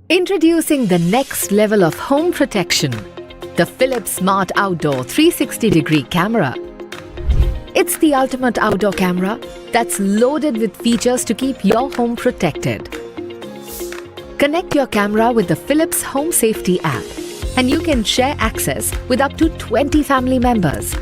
Introducing the next level of home protection, the Philips Smart Outdoor 360-degree camera. It's the ultimate outdoor camera that's loaded with features to keep your home protected. Connect your camera with the Philips Home Safety app and you can share access with up to 20 family members.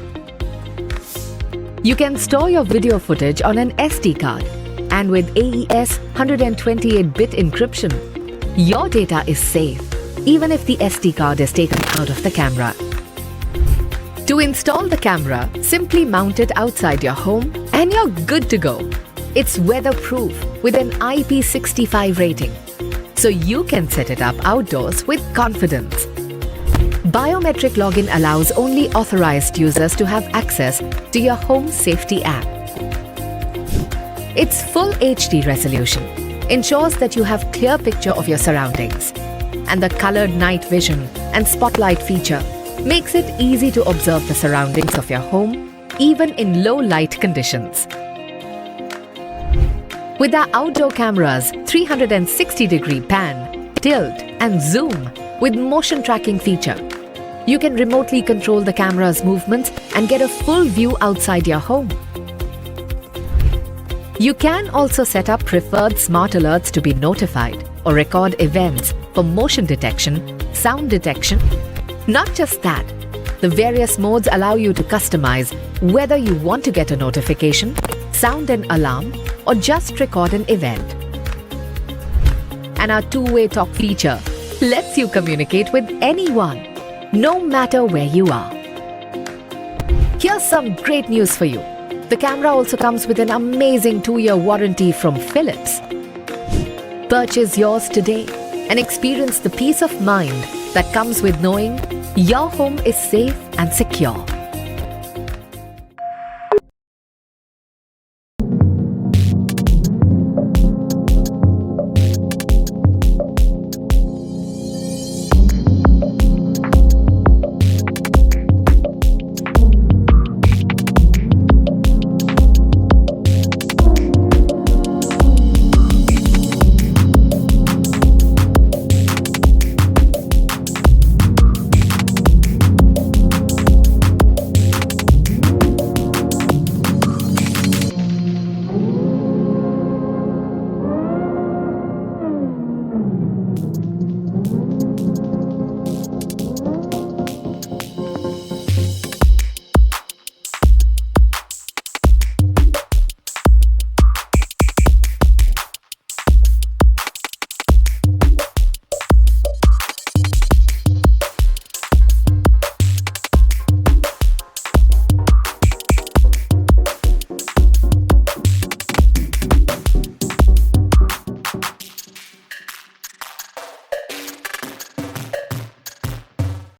You can store your video footage on an SD card, and with AES 128-bit encryption, your data is safe, even if the SD card is taken out of the camera. To install the camera, simply mount it outside your home and you're good to go. It's weatherproof with an IP65 rating, so you can set it up outdoors with confidence. Biometric login allows only authorized users to have access to your home safety app. Its full HD resolution ensures that you have clear picture of your surroundings, and the colored night vision and spotlight feature makes it easy to observe the surroundings of your home even in low light conditions. With our outdoor camera's 360-degree pan, tilt and zoom with motion tracking feature, you can remotely control the camera's movements and get a full view outside your home. You can also set up preferred smart alerts to be notified or record events for motion detection, sound detection. Not just that, the various modes allow you to customize whether you want to get a notification, sound an alarm, or just record an event. And our two-way talk feature lets you communicate with anyone, no matter where you are. Here's some great news for you. The camera also comes with an amazing 2-year warranty from Philips. Purchase yours today and experience the peace of mind that comes with knowing your home is safe and secure.